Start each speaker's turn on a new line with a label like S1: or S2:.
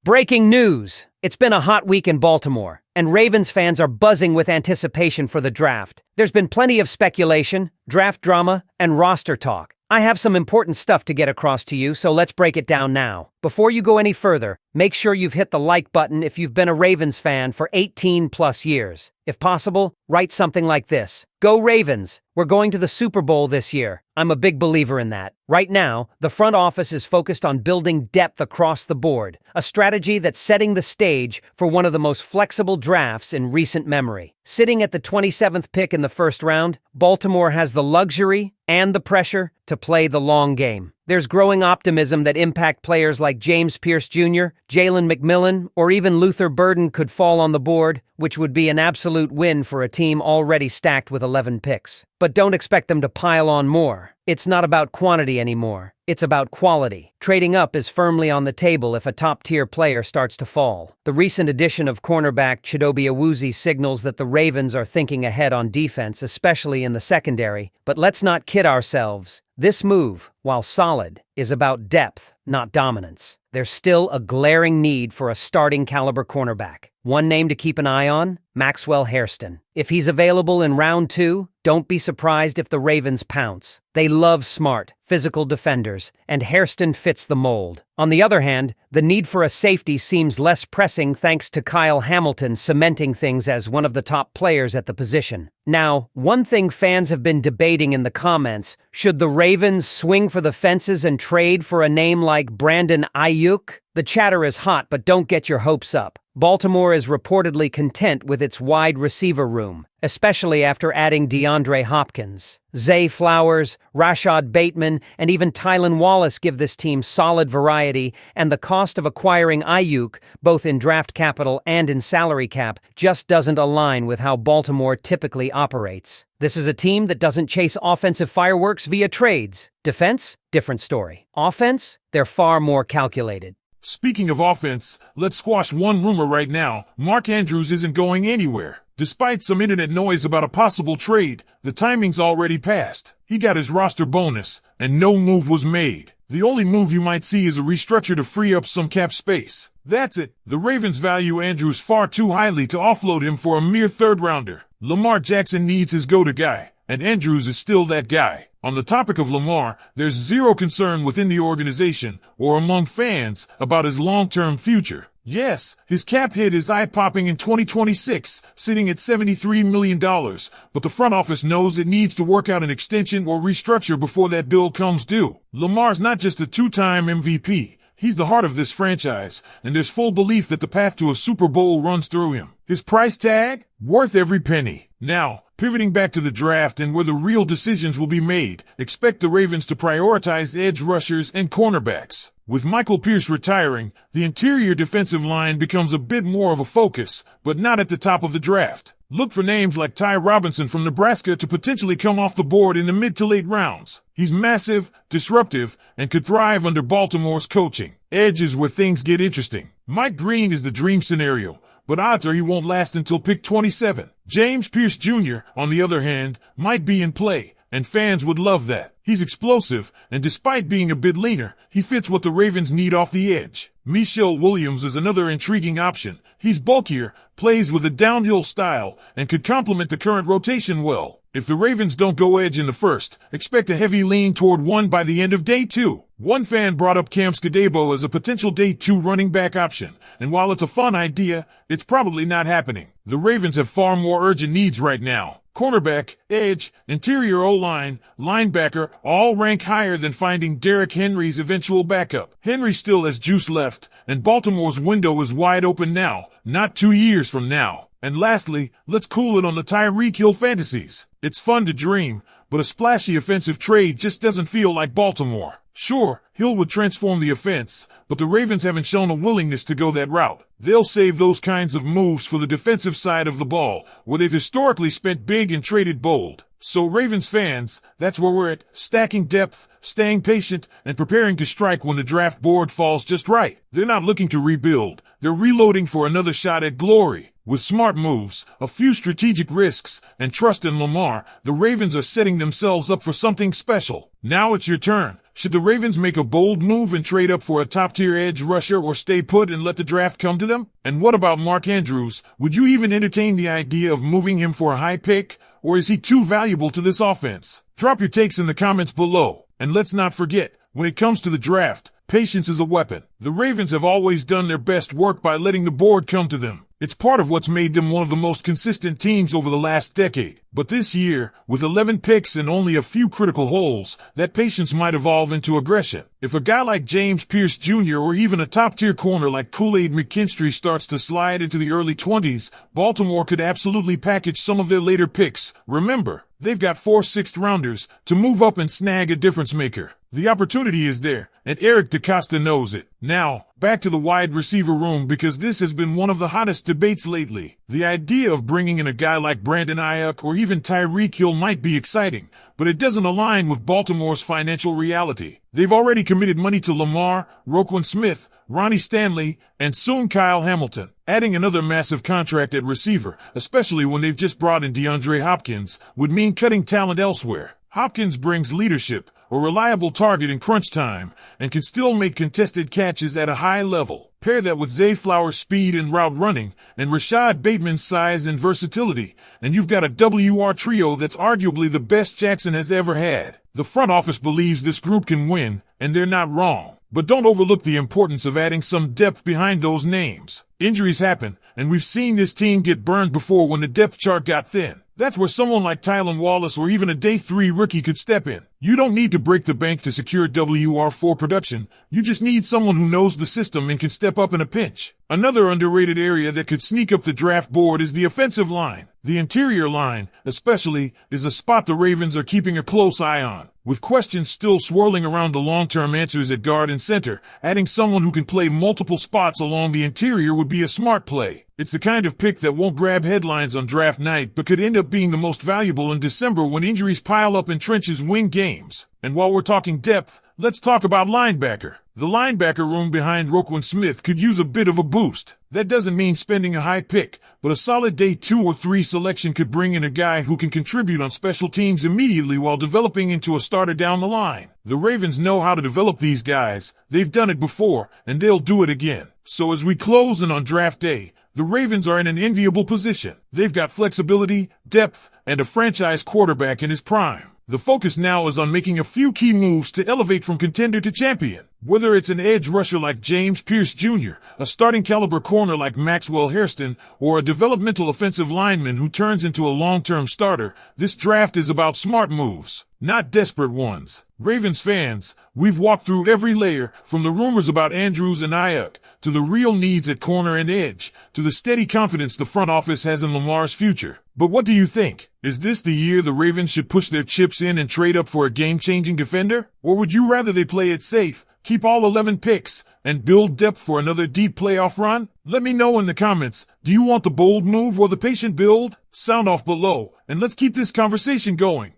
S1: Breaking news! It's been a hot week in Baltimore, and Ravens fans are buzzing with anticipation for the draft. There's been plenty of speculation, draft drama, and roster talk. I have some important stuff to get across to you, so let's break it down now. Before you go any further, make sure you've hit the like button if you've been a Ravens fan for 18 plus years. If possible, write something like this: Go Ravens! We're going to the Super Bowl this year. I'm a big believer in that. Right now, the front office is focused on building depth across the board, a strategy that's setting the stage for one of the most flexible drafts in recent memory. Sitting at the 27th pick in the first round, Baltimore has the luxury and the pressure to play the long game. There's growing optimism that impact players like James Pierce Jr., Jalen McMillan, or even Luther Burden could fall on the board, which would be an absolute win for a team already stacked with 11 picks. But don't expect them to pile on more. It's not about quantity anymore. It's about quality. Trading up is firmly on the table if a top-tier player starts to fall. The recent addition of cornerback Chidobe Awuzie signals that the Ravens are thinking ahead on defense, especially in the secondary. But let's not kid ourselves. This move, while solid, is about depth, not dominance. There's still a glaring need for a starting caliber cornerback. One name to keep an eye on: Maxwell Hairston. If he's available in round 2, don't be surprised if the Ravens pounce. They love smart, physical defenders, and Hairston fits the mold. On the other hand, the need for a safety seems less pressing thanks to Kyle Hamilton cementing things as one of the top players at the position. Now, one thing fans have been debating in the comments: should the Ravens swing for the fences and trade for a name like Brandon Ayuk? The chatter is hot, but don't get your hopes up. Baltimore is reportedly content with its wide receiver room, especially after adding DeAndre Hopkins. Zay Flowers, Rashad Bateman, and even Tylan Wallace give this team solid variety, and the cost of acquiring Ayuk, both in draft capital and in salary cap, just doesn't align with how Baltimore typically operates. This is a team that doesn't chase offensive fireworks via trades. Defense? Different story. Offense? They're far more calculated.
S2: Speaking of offense, let's squash one rumor right now. Mark Andrews isn't going anywhere. Despite some internet noise about a possible trade, the timing's already passed. He got his roster bonus, and no move was made. The only move you might see is a restructure to free up some cap space. That's it. The Ravens value Andrews far too highly to offload him for a mere third-rounder. Lamar Jackson needs his go-to guy, and Andrews is still that guy. On the topic of Lamar, there's zero concern within the organization or among fans about his long-term future. Yes, his cap hit is eye-popping in 2026, sitting at $73 million, but the front office knows it needs to work out an extension or restructure before that bill comes due. Lamar's not just a two-time MVP. He's the heart of this franchise, and there's full belief that the path to a Super Bowl runs through him. His price tag? Worth every penny. Now, pivoting back to the draft and where the real decisions will be made, expect the Ravens to prioritize edge rushers and cornerbacks. With Michael Pierce retiring, the interior defensive line becomes a bit more of a focus, but not at the top of the draft. Look for names like Ty Robinson from Nebraska to potentially come off the board in the mid to late rounds. He's massive, disruptive, and could thrive under Baltimore's coaching. Edge is where things get interesting. Mike Green is the dream scenario, but odds are he won't last until pick 27. James Pierce Jr., on the other hand, might be in play, and fans would love that. He's explosive, and despite being a bit leaner, he fits what the Ravens need off the edge. Michelle Williams is another intriguing option. He's bulkier, plays with a downhill style, and could complement the current rotation well. If the Ravens don't go edge in the first, expect a heavy lean toward one by the end of day 2. One fan brought up Cam Skadebo as a potential day 2 running back option, and while it's a fun idea, it's probably not happening. The Ravens have far more urgent needs right now. Cornerback, edge, interior O-line, linebacker all rank higher than finding Derrick Henry's eventual backup. Henry still has juice left, and Baltimore's window is wide open now, not 2 years from now. And lastly, let's cool it on the Tyreek Hill fantasies. It's fun to dream, but a splashy offensive trade just doesn't feel like Baltimore. Sure, Hill would transform the offense, but the Ravens haven't shown a willingness to go that route. They'll save those kinds of moves for the defensive side of the ball, where they've historically spent big and traded bold. So Ravens fans, that's where we're at, stacking depth, staying patient, and preparing to strike when the draft board falls just right. They're not looking to rebuild. They're reloading for another shot at glory. With smart moves, a few strategic risks, and trust in Lamar, the Ravens are setting themselves up for something special. Now it's your turn. Should the Ravens make a bold move and trade up for a top-tier edge rusher or stay put and let the draft come to them? And what about Mark Andrews? Would you even entertain the idea of moving him for a high pick? Or is he too valuable to this offense? Drop your takes in the comments below. And let's not forget, when it comes to the draft, patience is a weapon. The Ravens have always done their best work by letting the board come to them. It's part of what's made them one of the most consistent teams over the last decade. But this year, with 11 picks and only a few critical holes, that patience might evolve into aggression. If a guy like James Pierce Jr. or even a top-tier corner like Kool-Aid McKinstry starts to slide into the early 20s, Baltimore could absolutely package some of their later picks. Remember, they've got 4 sixth-rounders to move up and snag a difference maker. The opportunity is there, and Eric DeCosta knows it. Now, back to the wide receiver room because this has been one of the hottest debates lately. The idea of bringing in a guy like Brandon Ayuk or even Tyreek Hill might be exciting, but it doesn't align with Baltimore's financial reality. They've already committed money to Lamar, Roquan Smith, Ronnie Stanley, and soon Kyle Hamilton. Adding another massive contract at receiver, especially when they've just brought in DeAndre Hopkins, would mean cutting talent elsewhere. Hopkins brings leadership, a reliable target in crunch time, and can still make contested catches at a high level. Pair that with Zay Flowers' speed and route running, and Rashad Bateman's size and versatility, and you've got a WR trio that's arguably the best Jackson has ever had. The front office believes this group can win, and they're not wrong. But don't overlook the importance of adding some depth behind those names. Injuries happen, and we've seen this team get burned before when the depth chart got thin. That's where someone like Tylan Wallace or even a day 3 rookie could step in. You don't need to break the bank to secure WR4 production. You just need someone who knows the system and can step up in a pinch. Another underrated area that could sneak up the draft board is the offensive line. The interior line, especially, is a spot the Ravens are keeping a close eye on. With questions still swirling around the long-term answers at guard and center, adding someone who can play multiple spots along the interior would be a smart play. It's the kind of pick that won't grab headlines on draft night but could end up being the most valuable in December when injuries pile up and trenches win games. And while we're talking depth, let's talk about linebacker. The linebacker room behind Roquan Smith could use a bit of a boost. That doesn't mean spending a high pick, but a solid day 2 or 3 selection could bring in a guy who can contribute on special teams immediately while developing into a starter down the line. The Ravens know how to develop these guys. They've done it before, and they'll do it again. So as we close in on draft day, the Ravens are in an enviable position. They've got flexibility, depth, and a franchise quarterback in his prime. The focus now is on making a few key moves to elevate from contender to champion. Whether it's an edge rusher like James Pierce Jr., a starting caliber corner like Maxwell Hairston, or a developmental offensive lineman who turns into a long-term starter, this draft is about smart moves, not desperate ones. Ravens fans, we've walked through every layer, from the rumors about Andrews and Ayuk, to the real needs at corner and edge, to the steady confidence the front office has in Lamar's future. But what do you think? Is this the year the Ravens should push their chips in and trade up for a game-changing defender? Or would you rather they play it safe, keep all 11 picks, and build depth for another deep playoff run? Let me know in the comments. Do you want the bold move or the patient build? Sound off below, and let's keep this conversation going.